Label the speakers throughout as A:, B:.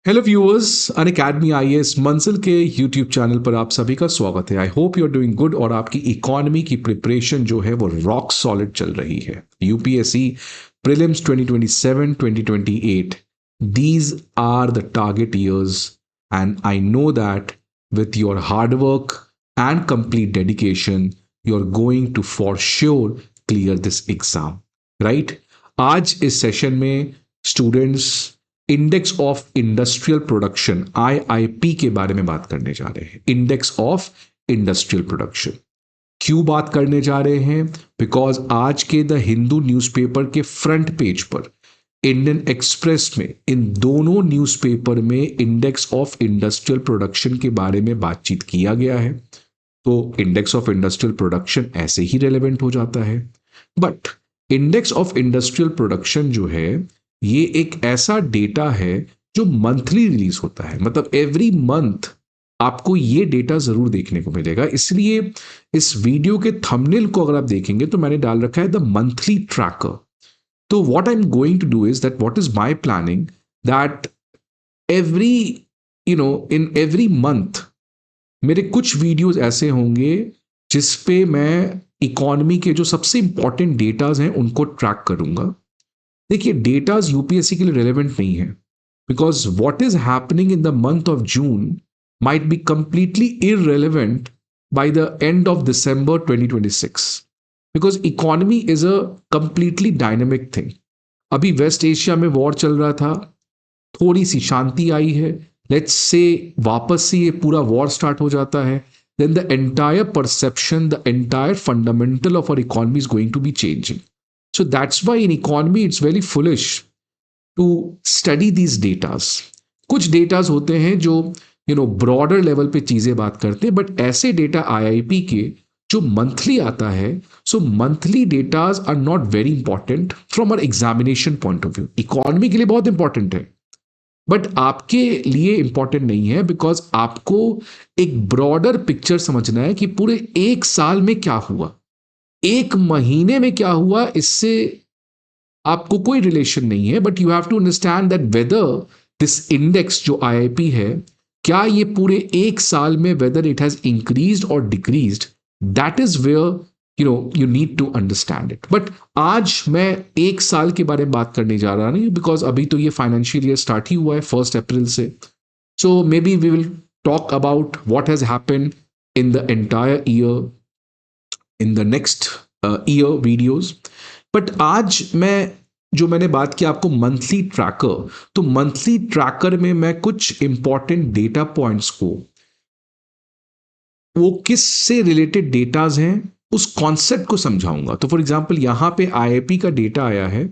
A: Hello viewers, अन academy IAS मंजिल के YouTube channel पर आप सभी का स्वागत है। I hope you are doing good और आपकी इकोनॉमी की प्रिपरेशन जो है वो रॉक सॉलिड चल रही है। UPSC prelims 2027 2028 these are the target years and I know that with your hard work and complete dedication you're going to for sure clear this exam, right? आज इस session में students index of industrial production IIP के बारे में बात करने जा रहे हैं। इंडेक्स ऑफ इंडस्ट्रियल प्रोडक्शन क्यों बात करने जा रहे हैं? बिकॉज आज के द हिंदू न्यूज़पेपर के फ्रंट पेज पर, इंडियन एक्सप्रेस में, इन दोनों न्यूज़पेपर में इंडेक्स ऑफ इंडस्ट्रियल प्रोडक्शन के बारे में बातचीत किया गया है। तो इंडेक्स ऑफ इंडस्ट्रियल प्रोडक्शन ऐसे ही रेलेवेंट हो जाता है। But index of industrial production जो है ये एक ऐसा डेटा है जो मंथली रिलीज होता है, मतलब एवरी मंथ आपको ये डेटा जरूर देखने को मिलेगा। इसलिए इस वीडियो के थंबनेल को अगर आप देखेंगे तो मैंने डाल रखा है द मंथली ट्रैकर। तो what I am going to do is that what is my planning that every in every month मेरे कुछ वीडियोस ऐसे होंगे जिसपे मैं इकोनॉमी के जो सबसे इंपॉर्टेंट डेटाज हैं उनको ट्रैक करूंगा। देखिए, डेटाज यूपीएससी के लिए रेलेवेंट नहीं है because what is happening in the month of June might be completely irrelevant by the end of December 2026 because economy is a completely dynamic thing. अभी waste Asia में war चल रहा था, थोड़ी सी शांति आई है, लेट्स से वापस से ये पूरा वॉर स्टार्ट हो जाता है, then the entire perception, the entire fundamental of our economy is going to be changing. So that's why in economy it's very foolish to study these datas. कुछ datas होते हैं जो ब्रॉडर लेवल पे चीजें बात करते हैं, बट ऐसे डेटा आईआईपी के जो मंथली आता है, so monthly datas are not very important from our examination point of view. Economy के लिए बहुत इंपॉर्टेंट है बट आपके लिए इंपॉर्टेंट नहीं है बिकॉज आपको एक ब्रॉडर पिक्चर समझना है कि पूरे एक साल में क्या हुआ, एक महीने में क्या हुआ, इससे आपको कोई रिलेशन नहीं है। But you have to understand that whether this index जो आईआईपी है, क्या ये पूरे एक साल में वेदर इट हैज इंक्रीज्ड और decreased, that is where you need to understand it. बट आज मैं एक साल के बारे में बात करने जा रहा नहीं बिकॉज अभी तो ये फाइनेंशियल ईयर स्टार्ट ही हुआ है 1 अप्रैल से। So may be we will talk about what has happened in the entire year in the next year videos. But आज मैंने बात की आपको मंथली ट्रैकर, तो मंथली ट्रैकर में मैं कुछ इंपॉर्टेंट डेटा पॉइंट्स को, वो किस से रिलेटेड डेटाज हैं, उस कॉन्सेप्ट को समझाऊंगा। तो फॉर एग्जांपल यहां पे आईआईपी का डेटा आया है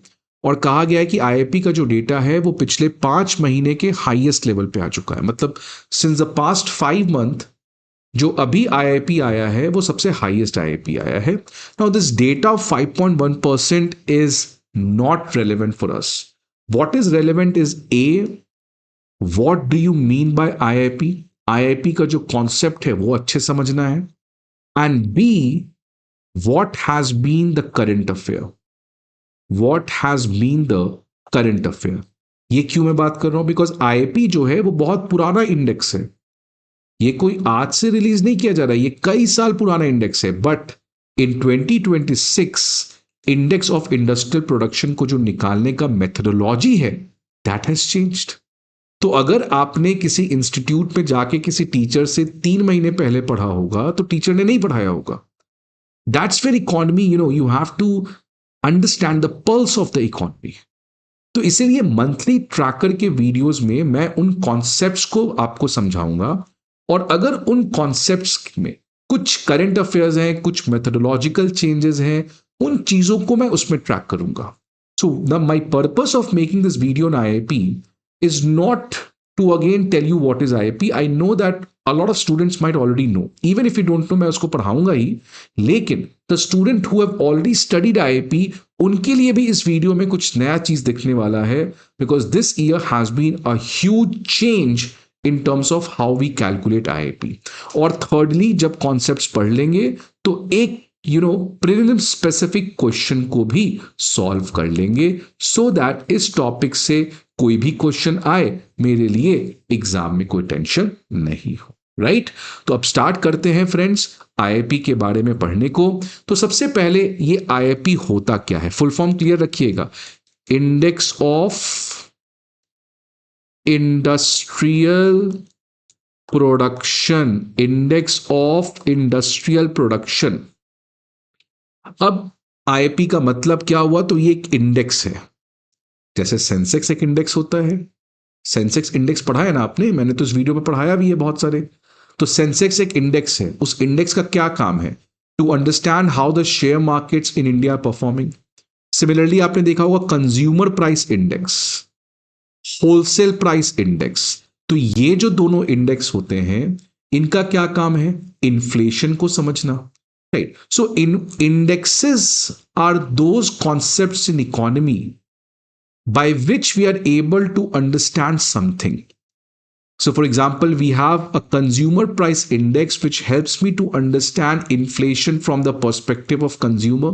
A: और कहा गया है कि आईआईपी का जो डेटा है वो पिछले 5 महीने के हाईएस्ट लेवल पे आ चुका है। मतलब सिंस द पास्ट 5 मंथ जो अभी आईआईपी आया है वो सबसे हाईएस्ट आईआईपी आया है। Now this data of 5.1% is not relevant for us. What is relevant is A, what do you mean by IIP, IIP का जो कॉन्सेप्ट है वो अच्छे समझना है, and B what has been the current affair, what has been the current affair। ये क्यों मैं बात कर रहा हूं? बिकॉज आईआईपी जो है वो बहुत पुराना इंडेक्स है, ये कोई आज से रिलीज नहीं किया जा रहा है, ये कई साल पुराना इंडेक्स है। But in 2026 index of industrial production को जो निकालने का मेथोडोलॉजी है दैट हैज चेंज्ड। तो अगर आपने किसी इंस्टीट्यूट में जाके किसी टीचर से 3 महीने पहले पढ़ा होगा तो टीचर ने नहीं पढ़ाया होगा। That's where economy, you have to understand the pulse of the economy. तो इसीलिए मंथली ट्रैकर के वीडियोस में मैं उन कॉन्सेप्ट्स को आपको समझाऊंगा, और अगर उन कॉन्सेप्ट्स में कुछ करंट अफेयर्स हैं, कुछ मेथोडोलॉजिकल चेंजेस हैं, उन चीजों को मैं उसमें ट्रैक करूंगा। So my purpose of making this video on IIP is not to again tell you what is IIP. I know that a lot of students might already know. Even if you don't know, मैं उसको पढ़ाऊंगा ही, लेकिन the student who have already studied IIP, उनके लिए भी इस video में कुछ नया चीज दिखने वाला है, because this year has been a huge change in terms of how we calculate IIP. और thirdly, जब concepts पढ़ लेंगे तो एक प्रीलिम स्पेसिफिक क्वेश्चन को भी सॉल्व कर लेंगे, सो दैट इस टॉपिक से कोई भी क्वेश्चन आए मेरे लिए एग्जाम में कोई टेंशन नहीं हो, राइट। तो अब स्टार्ट करते हैं फ्रेंड्स आईआईपी के बारे में पढ़ने को। तो सबसे पहले ये आईआईपी होता क्या है, फुल फॉर्म क्लियर रखिएगा, index of industrial production, index of industrial production. अब आईआईपी का मतलब क्या हुआ, तो ये एक इंडेक्स है, जैसे सेंसेक्स एक इंडेक्स होता है, सेंसेक्स इंडेक्स पढ़ा है ना आपने, मैंने तो इस वीडियो में पढ़ाया भी है बहुत सारे। तो सेंसेक्स एक इंडेक्स है, उस इंडेक्स का क्या काम है, to understand how the share markets in India are performing. Similarly आपने देखा होगा consumer price index, wholesale price index. तो ये जो दोनों इंडेक्स होते हैं इनका क्या काम है, इन्फ्लेशन को समझना, right. So in indexes are those concepts in economy by which we are able to understand something. So, for example, we have a consumer price index which helps me to understand inflation from the perspective of consumer.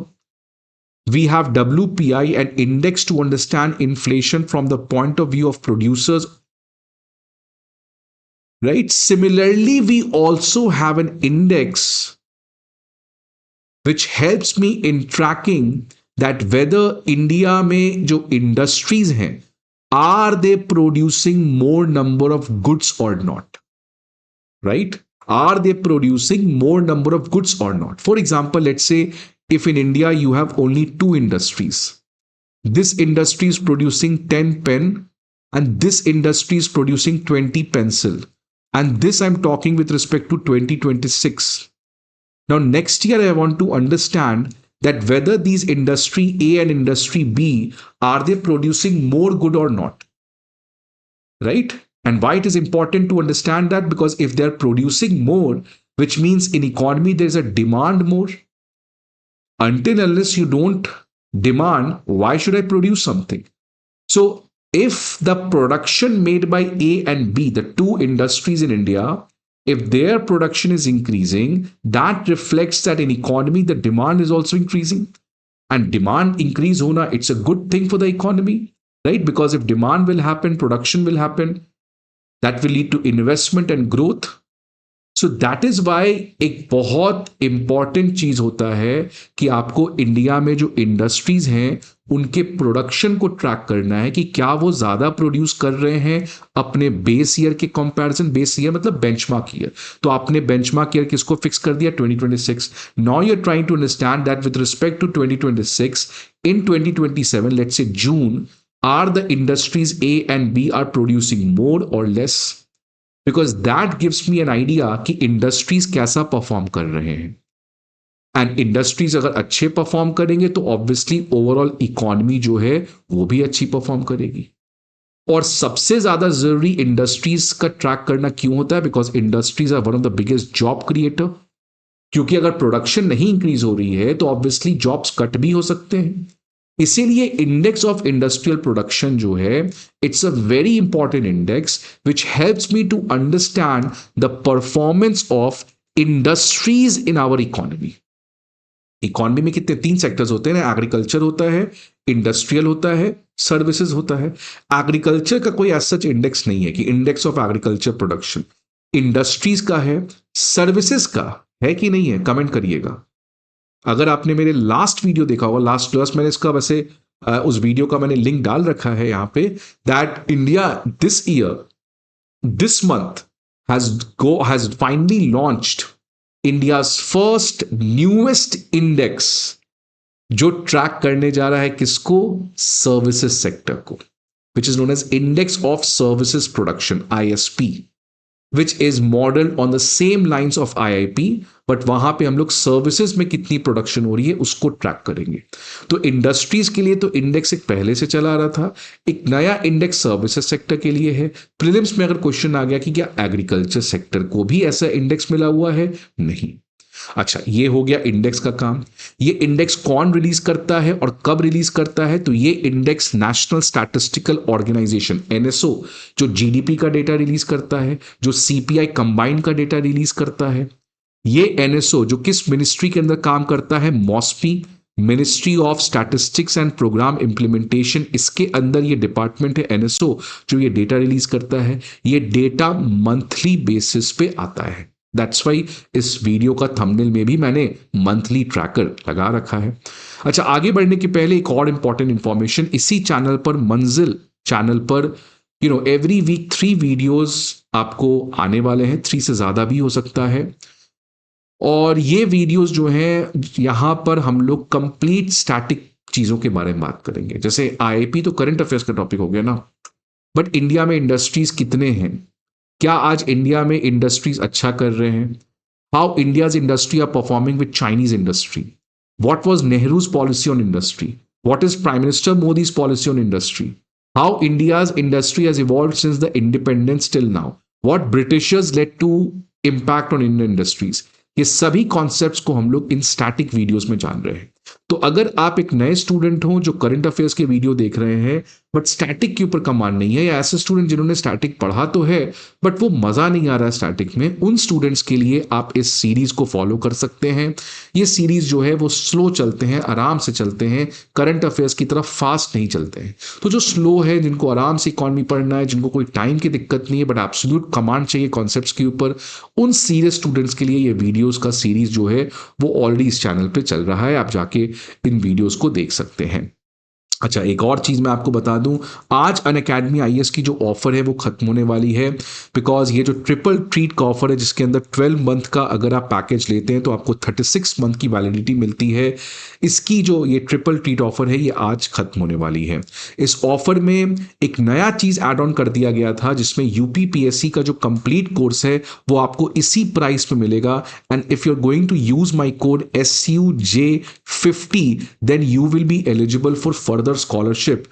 A: We have WPI, an index to understand inflation from the point of view of producers. Right? Similarly, we also have an index which helps me in tracking that whether India में जो industries हैं are they producing more number of goods or not, right? Are they producing more number of goods or not? For example, let's say if in India you have only 2 industries, this industry is producing 10 pen and this industry is producing 20 pencil, and this I'm talking with respect to 2026. Now next year I want to understand that whether these industry A and industry B, are they producing more good or not, right? And why it is important to understand that, because if they're producing more, which means in economy there's a demand more. Until unless you don't demand, why should I produce something? So if the production made by A and B, the 2 industries in India, if their production is increasing, that reflects that in economy the demand is also increasing, and demand increase hona, it's a good thing for the economy, right? Because if demand will happen, production will happen, that will lead to investment and growth. So that is why एक बहुत important चीज होता है कि आपको India में जो industries हैं उनके प्रोडक्शन को ट्रैक करना है कि क्या वो ज्यादा प्रोड्यूस कर रहे हैं अपने बेस ईयर के कंपैरिजन। बेस ईयर मतलब बेंचमार्क ईयर। तो आपने बेंचमार्क ईयर किसको फिक्स कर दिया, 2026। Now you are trying to understand that with respect to 2026, in 2027 let's say June, are the industries A and B are producing more और लेस, because that gives me an idea कि industries कैसा perform कर रहे हैं। And industries अगर अच्छे perform करेंगे तो ऑब्वियसली ओवरऑल इकोनॉमी जो है वो भी अच्छी परफॉर्म करेगी। और सबसे ज्यादा जरूरी इंडस्ट्रीज का ट्रैक करना क्यों होता है, because industries are one of the biggest job creator. क्योंकि अगर प्रोडक्शन नहीं इंक्रीज हो रही है तो ऑब्वियसली जॉब्स कट भी हो सकते हैं। इसीलिए इंडेक्स ऑफ इंडस्ट्रियल प्रोडक्शन जो है, it's a very important index which helps me to understand the performance of industries in our economy. Economy में कितने 3 सेक्टर्स होते हैं ना, एग्रीकल्चर होता है, इंडस्ट्रियल होता है, सर्विसेज होता है। एग्रीकल्चर का कोई ऐसा इंडेक्स नहीं है कि index of agriculture production. Industries का है, सर्विसेज का है कि नहीं है, कमेंट करिएगा। अगर आपने मेरे लास्ट वीडियो देखा होगा, लास्ट मैंने इसका वैसे उस वीडियो का मैंने लिंक डाल रखा है यहाँ पे, that India this year, this month has finally launched India's first newest index जो ट्रैक करने जा रहा है किसको, सर्विसेज सेक्टर को, which is known as Index of Services Production, ISP, which is modeled on the same lines of IIP, but वहां पे हम लोग सर्विसेज में कितनी प्रोडक्शन हो रही है उसको ट्रैक करेंगे। तो इंडस्ट्रीज के लिए तो इंडेक्स एक पहले से चला आ रहा था, एक नया इंडेक्स सर्विसेज सेक्टर के लिए है। प्रीलिम्स में अगर क्वेश्चन आ गया कि क्या एग्रीकल्चर सेक्टर को भी ऐसा इंडेक्स मिला हुआ है, नहीं। अच्छा, ये हो गया इंडेक्स का काम। ये इंडेक्स कौन रिलीज करता है और कब रिलीज करता है, तो ये index national statistical organisation NSO जो जीडीपी का डेटा रिलीज करता है, जो CPI कंबाइंड का डेटा रिलीज करता है। ये NSO जो किस मिनिस्ट्री के अंदर काम करता है, MoSPI, ministry of statistics and programme implementation, इसके अंदर ये डिपार्टमेंट है एनएसओ जो ये डेटा रिलीज करता है। ये डेटा मंथली बेसिस पे आता है। दैट्स वाई इस वीडियो का थंबनेल में भी मैंने मंथली ट्रैकर लगा रखा है। अच्छा, आगे बढ़ने के पहले एक और इंपॉर्टेंट इंफॉर्मेशन, इसी चैनल पर, मंजिल चैनल पर, एवरी वीक 3 वीडियोस आपको आने वाले हैं, 3 से ज्यादा भी हो सकता है। और ये वीडियोस जो हैं, यहां पर हम लोग कंप्लीट स्टैटिक चीजों के बारे में बात करेंगे। जैसे आईआईपी तो करंट अफेयर्स का टॉपिक हो गया ना, बट इंडिया में इंडस्ट्रीज कितने हैं, क्या आज इंडिया में इंडस्ट्रीज अच्छा कर रहे हैं, how India's industry are performing with Chinese industry, what was Nehru's policy on industry, what is prime minister Modi's policy on industry, how India's industry has evolved since the independence till now, what Britishers led to impact on Indian industries. ये सभी concepts को हम लोग इन static videos में जान रहे हैं। तो अगर आप एक नए स्टूडेंट हो जो करंट अफेयर्स के वीडियो देख रहे हैं बट स्टैटिक के ऊपर कमांड नहीं है, या ऐसे स्टूडेंट जिन्होंने स्टैटिक पढ़ा तो है बट वो मजा नहीं आ रहा है स्टैटिक में, उन स्टूडेंट्स के लिए आप इस सीरीज को फॉलो कर सकते हैं। ये सीरीज जो है वो स्लो चलते हैं, आराम से चलते हैं, करंट अफेयर्स की तरफ फास्ट नहीं चलते हैं। तो जो स्लो है, जिनको आराम से इकॉनमी पढ़ना है, जिनको कोई टाइम की दिक्कत नहीं है बट एब्सोल्यूट कमांड चाहिए कॉन्सेप्ट्स के ऊपर, उन सीरियस स्टूडेंट्स के लिए ये वीडियोस का सीरीज जो है वो ऑलरेडी इस चैनल पे चल रहा है, आप जाके इन वीडियोस को देख सकते हैं। अच्छा, एक और चीज मैं आपको बता दूं, आज अनअकैडमी आईएएस की जो ऑफर है वो खत्म होने वाली है, बिकॉज ये जो ट्रिपल ट्रीट का ऑफर है जिसके अंदर 12 मंथ का अगर आप पैकेज लेते हैं तो आपको 36 मंथ की वैलिडिटी मिलती है, इसकी जो ये ट्रिपल ट्रीट ऑफर है ये आज खत्म होने वाली है। इस ऑफर में एक नया चीज एड ऑन कर दिया गया था जिसमें यूपीपीएससी का जो कंप्लीट कोर्स है वो आपको इसी प्राइस पे मिलेगा। And if you are going to use my code SUJ50 then you will be eligible for further scholarship,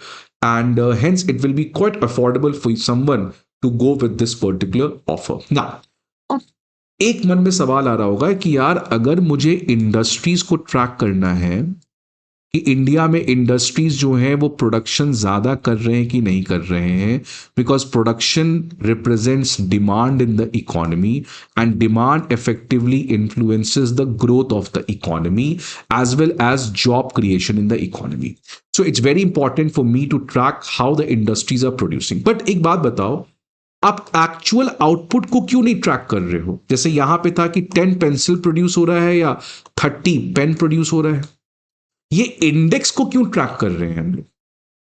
A: and hence it will be quite affordable for someone to go with this particular offer. Now, एक मन में सवाल आ रहा होगा कि यार अगर मुझे इंडस्ट्रीज को ट्रैक करना है कि इंडिया में इंडस्ट्रीज जो हैं वो प्रोडक्शन ज्यादा कर रहे हैं कि नहीं कर रहे हैं, because production represents demand in the economy and demand effectively influences the growth of the economy as well as job creation in the economy. So it's very important for me to track how the industries are producing. But एक बात बताओ, आप actual output को क्यों नहीं track कर रहे हो? जैसे यहां पे था कि 10 पेंसिल प्रोड्यूस हो रहा है या 30 पेन प्रोड्यूस हो रहा है, ये इंडेक्स को क्यों ट्रैक कर रहे हैं हम लोग?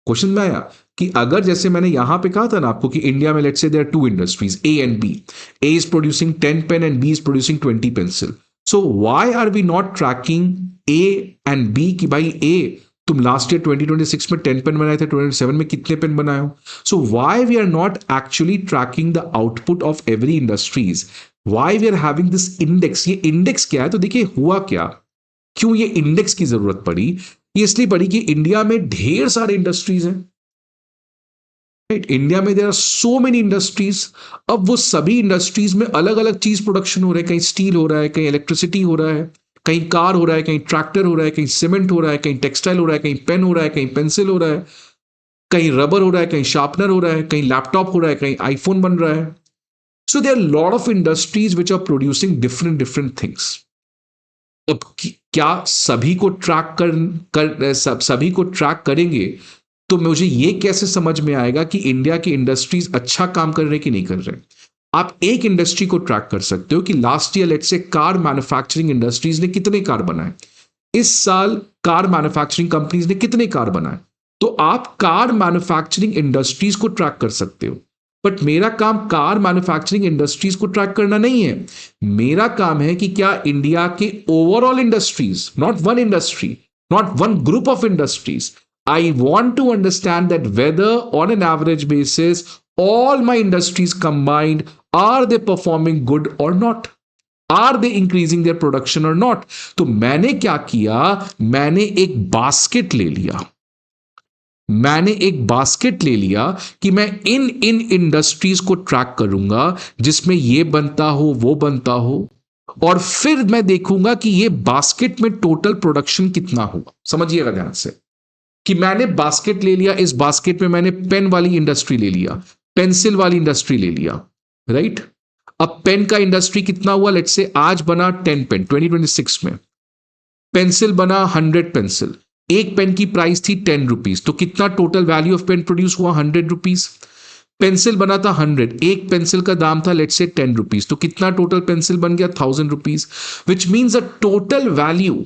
A: क्वेश्चन में आया कि अगर जैसे मैंने यहां पे कहा था ना आपको कि इंडिया में let's say there are 2 industries A and B, A is producing 10 pen and B is producing 20 pencil. So why are we not tracking A and B कि भाई A तुम लास्ट ईयर 2026 में 10 पेन बनाए थे, 2027 में कितने pen बनाए हो? So why we are not actually tracking the output of every industries, why we are having this index? ये इंडेक्स क्या है? तो देखिए हुआ क्या, क्यों ये इंडेक्स की जरूरत पड़ी? ये इसलिए पड़ी कि इंडिया में ढेर सारे इंडस्ट्रीज हैं, राइट? इंडिया में there are so many industries. अब वो सभी इंडस्ट्रीज में अलग अलग चीज प्रोडक्शन हो रहा है, कहीं स्टील हो रहा है, कहीं इलेक्ट्रिसिटी हो रहा है, कहीं कार हो रहा है, कहीं ट्रैक्टर हो रहा है, कहीं सीमेंट हो रहा है, कहीं टेक्सटाइल हो रहा है, कहीं पेन हो रहा है, कहीं पेंसिल हो रहा है, कहीं रबर हो रहा है, कहीं शार्पनर हो रहा है, कहीं लैपटॉप हो रहा है, कहीं आईफोन बन रहा है। So there are lot of industries which are producing different different things. अब क्या सभी को सभी को ट्रैक करेंगे तो मुझे ये कैसे समझ में आएगा कि इंडिया की इंडस्ट्रीज अच्छा काम कर रहे कि नहीं कर रहे? आप एक इंडस्ट्री को ट्रैक कर सकते हो कि लास्ट ईयर लेट्स से कार मैन्युफैक्चरिंग इंडस्ट्रीज ने कितने कार बनाए, इस साल कार मैन्युफैक्चरिंग कंपनीज ने कितने कार बनाए। तो आप कार मैन्युफैक्चरिंग इंडस्ट्रीज को ट्रैक कर सकते हो, बट मेरा काम कार मैन्युफैक्चरिंग इंडस्ट्रीज को ट्रैक करना नहीं है। मेरा काम है कि क्या इंडिया के overall industries, not one industry, not one group of industries, I want to understand that whether on an average basis all my industries combined, are they performing good or not, are they increasing their production or not? तो मैंने क्या किया, मैंने एक basket ले लिया, मैंने एक बास्केट ले लिया कि मैं इन इंडस्ट्रीज को ट्रैक करूंगा जिसमें ये बनता हो वो बनता हो, और फिर मैं देखूंगा कि ये बास्केट में टोटल प्रोडक्शन कितना हुआ। समझिएगा ध्यान से कि मैंने बास्केट ले लिया, इस बास्केट में मैंने पेन वाली इंडस्ट्री ले लिया, पेंसिल वाली इंडस्ट्री ले लिया, राइट? अब पेन का इंडस्ट्री कितना हुआ, लेट्स से आज बना 10 पेन 2026 में, पेंसिल बना 100 पेंसिल, एक पेन की प्राइस थी 10 रुपीज, तो कितना total value of pen produce हुआ? 100 रुपीज। पेंसिल बना था 100, एक पेंसिल का दाम था लेट्स से 10 रुपीज, तो कितना टोटल पेंसिल बन गया? 1000 rupees, which means the total value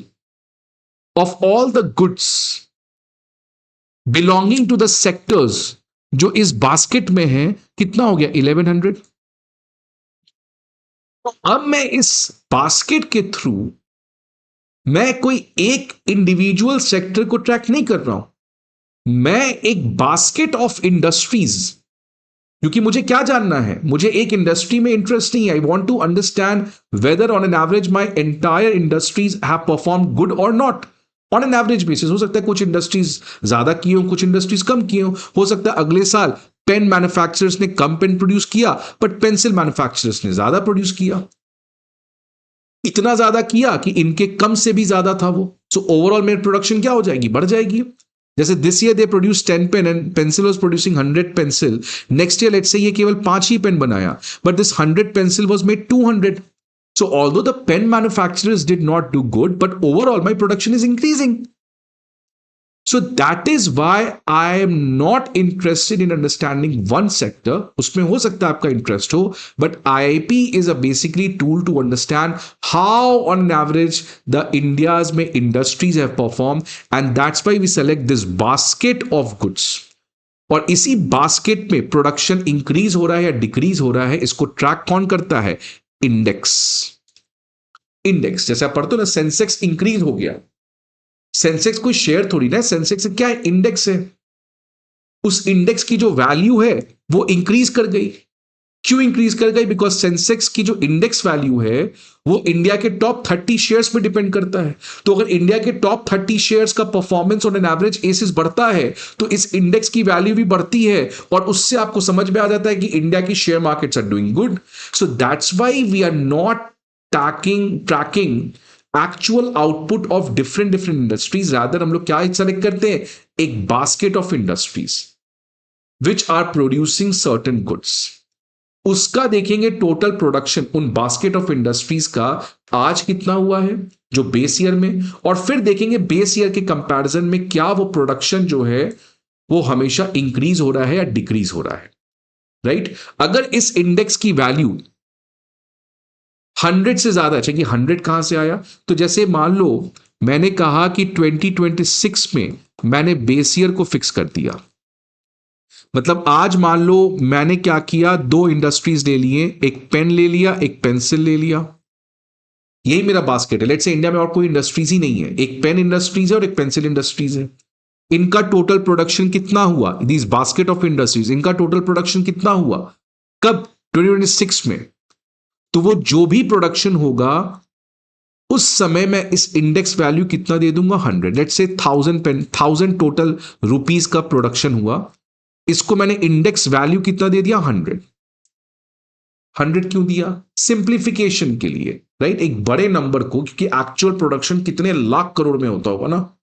A: of all the goods belonging to the sectors जो इस बास्केट में है कितना हो गया? 1100। तो अब मैं इस बास्केट के थ्रू मैं कोई एक इंडिविजुअल सेक्टर को ट्रैक नहीं कर रहा हूं, मैं एक बास्केट ऑफ इंडस्ट्रीज, क्योंकि मुझे क्या जानना है? मुझे एक इंडस्ट्री में इंटरेस्ट नहीं है। I want to understand whether on an average my entire industries have perform good और not on an average basis. हो सकता है कुछ इंडस्ट्रीज ज्यादा किए हो, कुछ इंडस्ट्रीज कम किए हो सकता है अगले साल पेन मैन्युफैक्चरर्स ने कम पेन प्रोड्यूस किया बट पेंसिल मैन्युफैक्चरर्स ने ज्यादा प्रोड्यूस किया, इतना ज्यादा किया कि इनके कम से भी ज्यादा था वो। सो ओवरऑल मेरी प्रोडक्शन क्या हो जाएगी? बढ़ जाएगी। जैसे this year they produce 10 pen and pencil was producing 100 pencil, next year let's say ये केवल 5 ही पेन बनाया, but this 100 pencil was made 200। So although the pen manufacturers did not do good, but overall my production is increasing. So that is why I am not interested in understanding one sector. उसमें हो सकता है आपका interest हो, but IIP is a basically tool to understand how on an average the India's में industries have performed, and that's why we select this basket of goods. और इसी basket में प्रोडक्शन इंक्रीज हो रहा है या डिक्रीज हो रहा है, इसको ट्रैक कौन करता है? इंडेक्स। इंडेक्स जैसे आप पढ़ते हो ना, सेंसेक्स इंक्रीज हो गया, सेंसेक्स कोई शेयर थोड़ी ना, सेंसेक्स क्या है? इंडेक्स है। उस इंडेक्स की जो वैल्यू है वो इंक्रीज कर गई। क्यों इंक्रीज कर गई? बिकॉज सेंसेक्स की जो इंडेक्स वैल्यू है वो इंडिया के टॉप 30 शेयर्स पे डिपेंड करता है। तो अगर इंडिया के टॉप 30 शेयर्स का परफॉर्मेंस ऑन एन एवरेज एसिस बढ़ता है तो इस इंडेक्स की वैल्यू भी बढ़ती है, और उससे आपको समझ में आ जाता है कि इंडिया की share markets are doing good. So that's why we are not tracking actual output of different industries, rather हम लोग क्या सेलेक्ट करते हैं? एक basket of industries which are producing certain goods। उसका देखेंगे टोटल प्रोडक्शन उन बास्केट ऑफ इंडस्ट्रीज का आज कितना हुआ है जो बेस ईयर में, और फिर देखेंगे बेस ईयर के कंपैरिजन में क्या वो प्रोडक्शन जो है वो हमेशा इंक्रीज हो रहा है या डिक्रीज हो रहा है, राइट? अगर इस इंडेक्स की वैल्यू 100 से ज्यादा है, कि 100 कहां से आया? तो जैसे मान लो मैंने कहा कि 2026 में मैंने बेस ईयर को फिक्स कर दिया, मतलब आज मान लो मैंने क्या किया, दो इंडस्ट्रीज ले लिए, एक पेन ले लिया, एक पेंसिल ले लिया, यही मेरा बास्केट है। लेट्स से इंडिया में और कोई इंडस्ट्रीज ही नहीं है, एक पेन इंडस्ट्रीज है और एक पेंसिल इंडस्ट्रीज है। इनका टोटल प्रोडक्शन कितना हुआ? दिस बास्केट ऑफ इंडस्ट्रीज, इनका टोटल प्रोडक्शन कितना हुआ? कब? 2026 में। तो वो जो भी प्रोडक्शन होगा उस समय मैं इस इंडेक्स वैल्यू कितना दे दूंगा? 100। लेट्स से 1000 टोटल रुपीज का प्रोडक्शन हुआ, इसको मैंने इंडेक्स वैल्यू कितना दे दिया? 100। 100 क्यों दिया? सिंप्लीफिकेशन के लिए, राइट? एक बड़े नंबर को, क्योंकि एक्चुअल प्रोडक्शन कितने लाख करोड़ में होता होगा ना,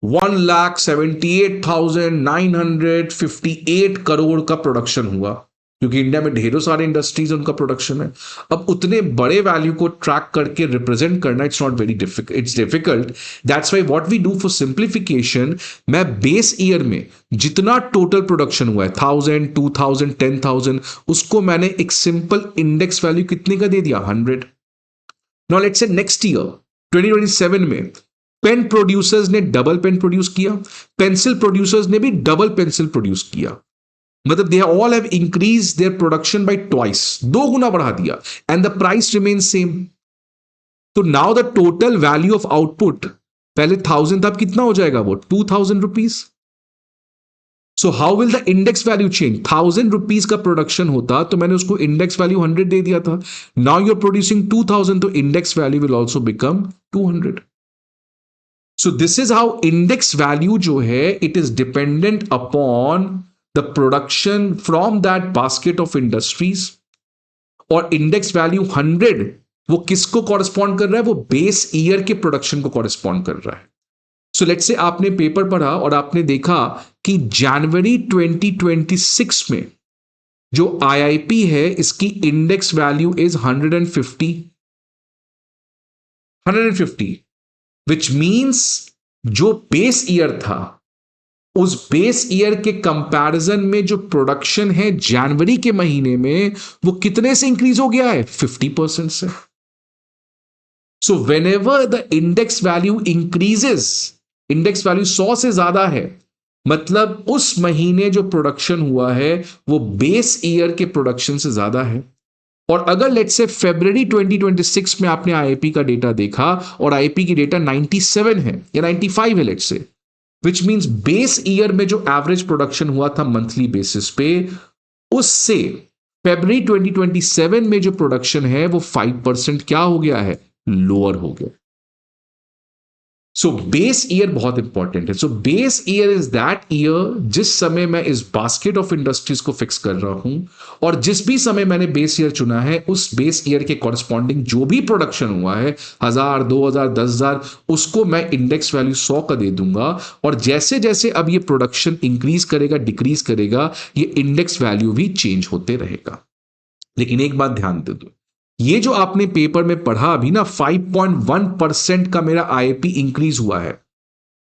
A: 1,78,958 करोड़ का प्रोडक्शन हुआ, क्योंकि इंडिया में ढेरों सारे इंडस्ट्रीज उनका प्रोडक्शन है। अब उतने बड़े वैल्यू को ट्रैक करके रिप्रेजेंट करना it's not very difficult, it's difficult. That's why what we do for simplification, मैं बेस ईयर में जितना टोटल प्रोडक्शन हुआ है 1000, 2000, 10,000, उसको मैंने एक सिंपल इंडेक्स वैल्यू कितने का दे दिया? 100। Now let's say next year 2027 में पेन प्रोड्यूसर्स ने डबल पेन प्रोड्यूस किया, पेंसिल प्रोड्यूसर्स ने भी डबल पेंसिल प्रोड्यूस किया, मतलब they all have increase their production by twice, 2 गुना बढ़ा दिया, and the price remain same. तो now the total value of output पहले 1000 था, अब कितना हो जाएगा? वो 2000 rupees. So how will the index value change? 1000 rupees का प्रोडक्शन होता तो मैंने उसको इंडेक्स वैल्यू 100 दे दिया था, नाउ यू आर प्रोड्यूसिंग 2000, तो index value will also become 200। So this is how index value जो है it is dependent upon the production from that basket of industries, और इंडेक्स वैल्यू 100 वो किसको कॉरेस्पॉन्ड कर रहा है? वो बेस ईयर के प्रोडक्शन को कॉरेस्पॉन्ड कर रहा है। सो लेट्स से आपने पेपर पढ़ा और आपने देखा कि जनवरी 2026 में जो आईआईपी है इसकी index value is 150। Which means जो बेस ईयर था, उस बेस ईयर के कंपैरिजन में जो प्रोडक्शन है जनवरी के महीने में, वो कितने से इंक्रीज हो गया है? 50% से। So when ever the index value increases, index value 100 से ज्यादा है, मतलब उस महीने जो प्रोडक्शन हुआ है वो बेस ईयर के प्रोडक्शन से ज्यादा है। और अगर लेट्स से फरवरी 2026 में आपने आईआईपी का डेटा देखा और आईआईपी की डेटा 97 है या 95 है let's say, which means base year में जो एवरेज प्रोडक्शन हुआ था मंथली बेसिस पे, उससे फरवरी 2027 में जो प्रोडक्शन है वो 5% क्या हो गया है? लोअर हो गया। सो बेस ईयर बहुत इंपॉर्टेंट है। So base year is that year जिस समय मैं इस बास्केट ऑफ इंडस्ट्रीज को फिक्स कर रहा हूं, और जिस भी समय मैंने बेस ईयर चुना है उस बेस ईयर के कॉरस्पॉन्डिंग जो भी प्रोडक्शन हुआ है, 1000, 2000, 10,000, उसको मैं इंडेक्स वैल्यू 100 का दे दूंगा। और जैसे जैसे अब ये प्रोडक्शन इंक्रीज करेगा, डिक्रीज करेगा, ये इंडेक्स वैल्यू भी चेंज होते रहेगा। लेकिन एक बात ध्यान दे दो, ये जो आपने पेपर में पढ़ा अभी ना, 5.1% का मेरा आईआईपी इंक्रीज हुआ है,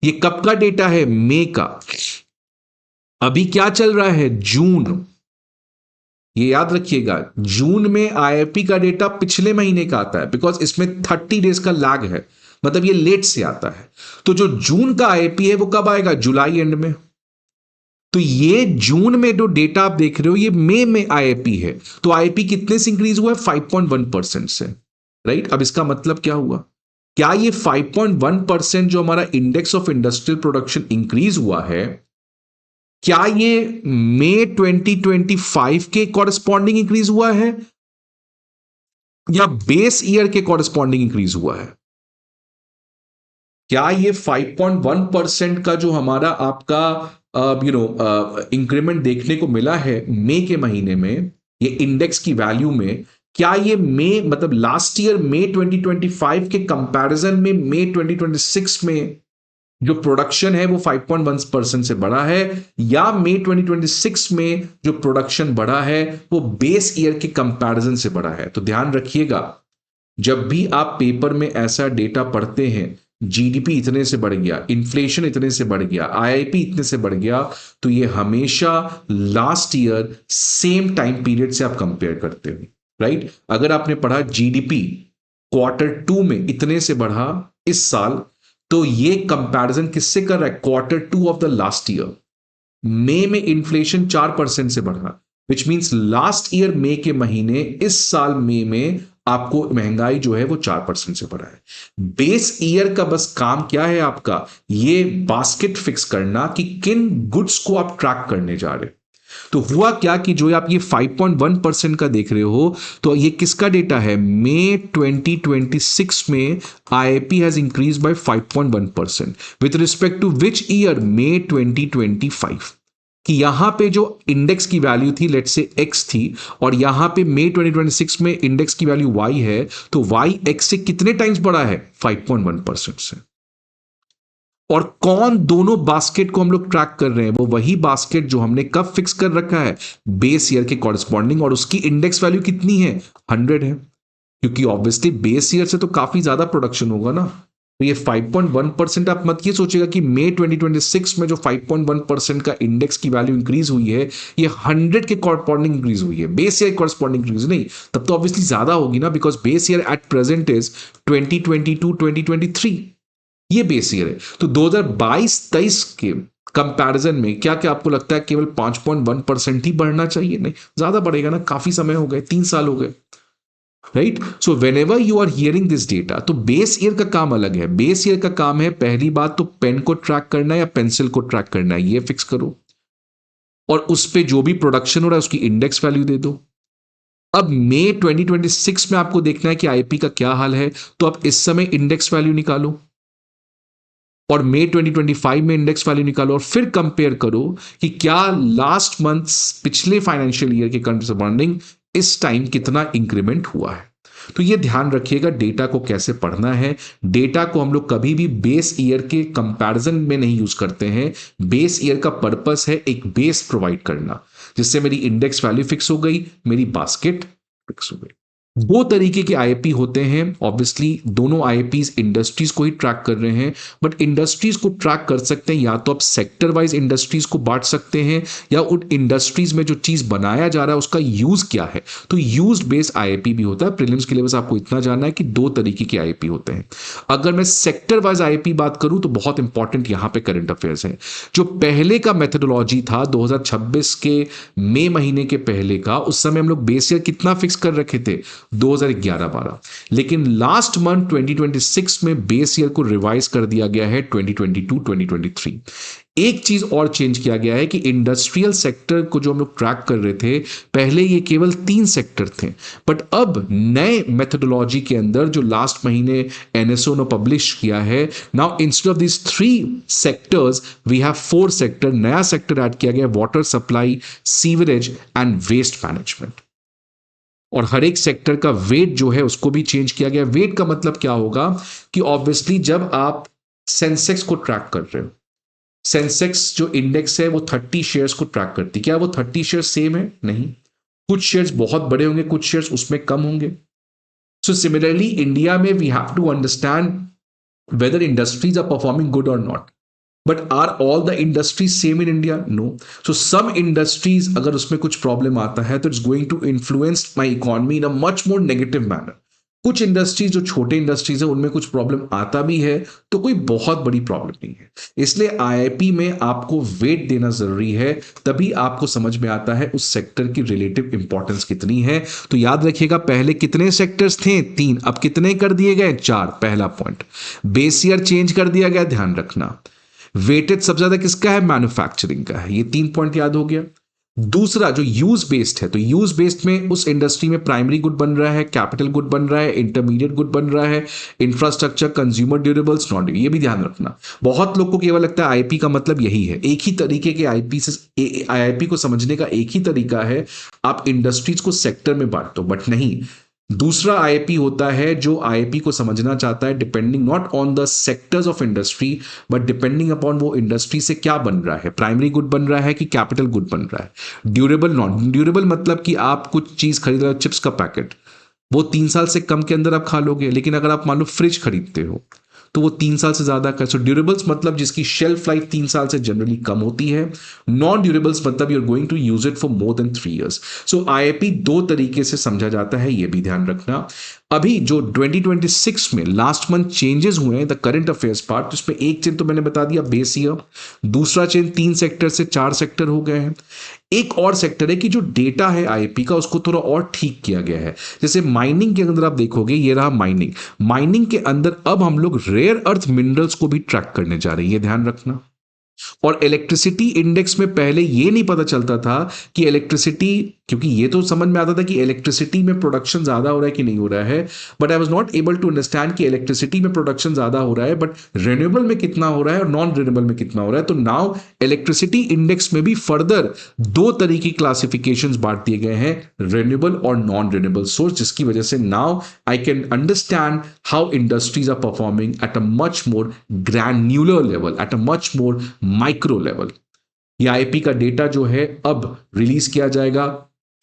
A: ये कब का डेटा है? मई का। अभी क्या चल रहा है? जून। ये याद रखिएगा, जून में आईआईपी का डेटा पिछले महीने का आता है, बिकॉज इसमें 30 डेज का लैग है, मतलब ये लेट से आता है। तो जो जून का आईआईपी है वो कब आएगा? जुलाई एंड में। तो ये जून में जो डेटा आप देख रहे हो ये मई में आईआईपी है। तो आईआईपी कितने से इंक्रीज हुआ है? 5.1% से। राइट? अब इसका मतलब क्या हुआ? क्या ये 5.1% जो हमारा index of industrial production increase हुआ है, क्या ये मई 2025 के कॉरेस्पॉन्डिंग इंक्रीज हुआ है या बेस ईयर के कॉरेस्पॉन्डिंग इंक्रीज हुआ है? क्या ये 5.1% का जो हमारा आपका इंक्रीमेंट देखने को मिला है मई के महीने में, ये इंडेक्स की वैल्यू में, क्या ये मई मतलब लास्ट ईयर मई 2025 के कंपैरिजन में मई 2026 में जो प्रोडक्शन है वो 5.1% से बढ़ा है, या मई 2026 में जो प्रोडक्शन बढ़ा है वो बेस ईयर के कंपैरिजन से बढ़ा है? तो ध्यान रखिएगा, जब भी आप पेपर में ऐसा डेटा पढ़ते हैं, जीडीपी इतने से बढ़ गया, इन्फ्लेशन इतने से बढ़ गया, आईआईपी इतने से बढ़ गया, तो ये हमेशा last year same time period से आप कंपेयर करते हो। राइट? अगर आपने पढ़ा जीडीपी Q2 में इतने से बढ़ा इस साल, तो ये कंपैरिजन किससे कर रहा है? Q2 of the last year. मई में इन्फ्लेशन 4% से बढ़ा, विच मींस लास्ट ईयर मई के महीने इस साल मई में आपको महंगाई जो है वो 4% से बढ़ा है। बेस ईयर का बस काम क्या है आपका? ये बास्केट फिक्स करना कि किन गुड्स को आप ट्रैक करने जा रहे हैं। तो हुआ क्या कि जो आप ये 5.1% का देख रहे हो, तो ये किसका डेटा है? मई 2026 में IIP has increase by 5.1% with respect to which year? मई 2025। कि यहां पे जो इंडेक्स की वैल्यू थी लेट्स से x थी, और यहां पे मई 2026 में इंडेक्स की वैल्यू y है, तो y x से कितने टाइम्स बढ़ा है? 5.1% से। और कौन दोनों बास्केट को हम लोग ट्रैक कर रहे हैं? वो वही बास्केट जो हमने कब फिक्स कर रखा है? बेस ईयर के कॉरेस्पॉन्डिंग, और उसकी इंडेक्स वैल्यू कितनी है? 100 है, क्योंकि ऑब्वियसली बेस ईयर से तो काफी ज्यादा प्रोडक्शन होगा ना। तो ये 5.1%, आप मत ये सोचेगा कि मई 2026 में जो 5.1% का इंडेक्स की वैल्यू इंक्रीज हुई है ये 100 के कॉरस्पॉन्डिंग इंक्रीज हुई है, बेस ईयर कॉरस्पॉन्डिंग इंक्रीज नहीं। तब तो ऑब्वियसली ज्यादा होगी ना, because base year at present is 2022-2023, ये बेस ईयर है। तो 2022-23 के कंपैरिजन में क्या क्या आपको लगता है केवल 5.1% ही बढ़ना चाहिए? नहीं, ज्यादा बढ़ेगा ना, काफी समय हो गए, 3 साल हो गए। Right? So whenever you are hearing this data, तो बेस ईयर का काम अलग है। बेस ईयर का काम है पहली बात तो पेन को ट्रैक करना है या पेंसिल को ट्रैक करना है, ये फिक्स करो, और उस पर जो भी प्रोडक्शन हो रहा है उसकी इंडेक्स वैल्यू दे दो। अब मई 2026 में आपको देखना है कि आईपी का क्या हाल है, तो आप इस समय इंडेक्स वैल्यू निकालो और मई 2025 में इंडेक्स वैल्यू निकालो, और फिर कंपेयर करो कि क्या लास्ट मंथ पिछले फाइनेंशियल ईयर के करस्पॉन्डिंग इस टाइम कितना इंक्रीमेंट हुआ है। तो ये ध्यान रखिएगा डेटा को कैसे पढ़ना है। डेटा को हम लोग कभी भी बेस ईयर के कंपैरिजन में नहीं यूज करते हैं। बेस ईयर का पर्पस है एक बेस प्रोवाइड करना, जिससे मेरी इंडेक्स वैल्यू फिक्स हो गई, मेरी बास्केट फिक्स हो गई। दो तरीके के आईआईपी होते हैं, ऑब्वियसली दोनों आईआईपीज इंडस्ट्रीज को ही ट्रैक कर रहे हैं, बट इंडस्ट्रीज को ट्रैक कर सकते हैं या तो आप सेक्टर वाइज इंडस्ट्रीज को बांट सकते हैं, या उन इंडस्ट्रीज में जो चीज बनाया जा रहा है उसका यूज क्या है, तो यूज बेस्ड आईआईपी भी होता है। प्रीलिम्स के लिए बस आपको इतना जानना है कि दो तरीके के आईआईपी होते हैं। अगर मैं सेक्टर वाइज आईआईपी बात करूं तो बहुत इंपॉर्टेंट यहां पे करंट अफेयर्स है। जो पहले का मेथोडोलॉजी था 2026 के मई महीने के पहले का, उस समय हम लोग बेस ईयर कितना फिक्स कर रखे थे, 2011-12, लेकिन लास्ट मंथ 2026 में बेस ईयर को रिवाइज कर दिया गया है 2022-2023। एक चीज और चेंज किया गया है कि इंडस्ट्रियल सेक्टर को जो हम लोग ट्रैक कर रहे थे पहले, ये केवल 3 सेक्टर थे, बट अब नए मेथोडोलॉजी के अंदर जो लास्ट महीने एनएसओ ने पब्लिश किया है, now instead of this 3 sectors we have 4 sector. नया सेक्टर ऐड किया गया, water supply, sewerage and waste management. और हर एक सेक्टर का वेट जो है उसको भी चेंज किया गया। वेट का मतलब क्या होगा कि ऑब्वियसली जब आप सेंसेक्स को ट्रैक कर रहे हो, सेंसेक्स जो इंडेक्स है वो 30 शेयर्स को ट्रैक करती है, क्या वो 30 शेयर्स सेम है? नहीं, कुछ शेयर्स बहुत बड़े होंगे, कुछ शेयर्स उसमें कम होंगे। सो सिमिलरली इंडिया में we have to understand whether industries are performing good or not. But are all the industries same in India? No. So some industries, अगर उसमें कुछ प्रॉब्लम आता है तो it's going to influence my economy in a much more negative manner. कुछ industries जो छोटे industries है उनमें कुछ प्रॉब्लम आता भी है तो कोई बहुत बड़ी प्रॉब्लम नहीं है। इसलिए आईआईपी में आपको वेट देना जरूरी है, तभी आपको समझ में आता है उस सेक्टर की रिलेटिव इंपॉर्टेंस कितनी है। तो याद रखिएगा, पहले कितने सेक्टर्स थे? 3, अब कितने कर दिए गए? 4। पहला पॉइंट, बेस ईयर चेंज कर दिया गया, ध्यान रखना। वेटेज सबसे ज्यादा किसका है? मैन्युफैक्चरिंग का है। ये 3 पॉइंट याद हो गया। दूसरा जो यूज बेस्ड है, तो यूज बेस्ड में उस इंडस्ट्री में प्राइमरी गुड बन रहा है, कैपिटल गुड बन रहा है, इंटरमीडिएट गुड बन रहा है, इंफ्रास्ट्रक्चर, कंज्यूमर ड्यूरेबल्स, नॉन, ये भी ध्यान रखना। बहुत लोग को केवल लगता है आईपी का मतलब यही है। एक ही तरीके के आईपी से आईआईपी को समझने का एक ही तरीका है, आप इंडस्ट्रीज को सेक्टर में बांट दो, बट नहीं। दूसरा आईआईपी होता है जो आईआईपी को समझना चाहता है depending not on the sectors of industry, but depending upon वो इंडस्ट्री से क्या बन रहा है, प्राइमरी गुड बन रहा है कि कैपिटल गुड बन रहा है। ड्यूरेबल, नॉन ड्यूरेबल मतलब कि आप कुछ चीज खरीद रहे हो, चिप्स का पैकेट, वो 3 साल से कम के अंदर आप खा लोगे, लेकिन अगर आप मान लो फ्रिज खरीदते हो तो वो 3 साल से ज्यादा का। सो ड्यूरेबल्स मतलब जिसकी शेल्फ लाइफ 3 साल से जनरली कम होती है। नॉन ड्यूरेबल्स मतलब you are going to use it for more than 3 years. सो आईआईपी 2 तरीके से समझा जाता है, ये भी ध्यान रखना। अभी जो 2026 में लास्ट मंथ चेंजेस हुए हैं द करंट अफेयर्स पार्ट, तो इसमें एक चेंज तो मैंने बता दिया, बेस ईयर। दूसरा चेंज 3 सेक्टर से 4 सेक्टर हो गए हैं। एक और सेक्टर है कि जो डेटा है आईआईपी का उसको थोड़ा और ठीक किया गया है। जैसे माइनिंग के अंदर आप देखोगे, ये रहा माइनिंग। माइनिंग के अंदर अब हम लोग रेयर अर्थ मिनरल्स को भी ट्रैक करने जा रहे हैं, ये ध्यान रखना। और इलेक्ट्रिसिटी इंडेक्स में पहले ये नहीं पता चलता था कि इलेक्ट्रिसिटी, क्योंकि ये तो समझ में आता था कि इलेक्ट्रिसिटी में प्रोडक्शन ज्यादा हो रहा है कि नहीं हो रहा है, but I was not able to understand कि इलेक्ट्रिसिटी में प्रोडक्शन ज्यादा हो रहा है बट रिन्यूएबल में कितना हो रहा है और नॉन रिन्यूएबल में कितना हो रहा है। तो नाउ इलेक्ट्रिसिटी इंडेक्स में भी फर्दर 2 तरह की क्लासिफिकेशंस बांट दिए गए हैं, रिन्यूएबल और नॉन रिन्यूएबल सोर्स, जिसकी वजह से now I can understand how industries are performing at a much more granular level, at a much more micro level. ये आईपी का डेटा जो है अब रिलीज किया जाएगा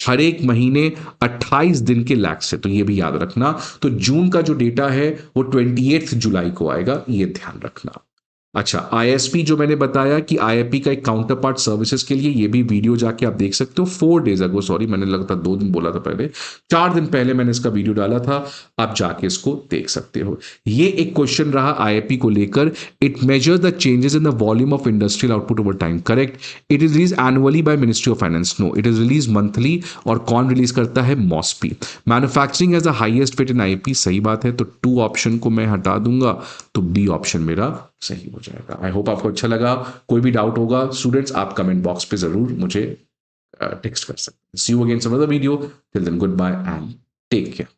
A: हर एक महीने 28 दिन के लैग से, तो ये भी याद रखना। तो जून का जो डेटा है वो 28 जुलाई को आएगा, ये ध्यान रखना। अच्छा, आईएसपी जो मैंने बताया कि आईआईपी का एक काउंटर पार्ट सर्विसेज के लिए, ये भी वीडियो जाके आप देख सकते हो। 4 डेज अगो, सॉरी मैंने लगता 2 दिन बोला था पहले, 4 दिन पहले मैंने इसका वीडियो डाला था, आप जाके इसको देख सकते हो। ये एक क्वेश्चन रहा आईआईपी को लेकर, it measure the changes in the volume of industrial output over time, correct. It is release annually by ministry of finance, no, it is release monthly. और कौन रिलीज करता है? MoSPI. Manufacturing has the highest weight in IIP, सही बात है, तो 2 option को मैं हटा दूंगा, तो बी ऑप्शन मेरा सही हो जाएगा। आई होप आपको अच्छा लगा। कोई भी डाउट होगा स्टूडेंट्स, आप कमेंट बॉक्स पे जरूर मुझे टेक्स्ट कर सकते हैं। See you again some other video, till then goodbye and take care.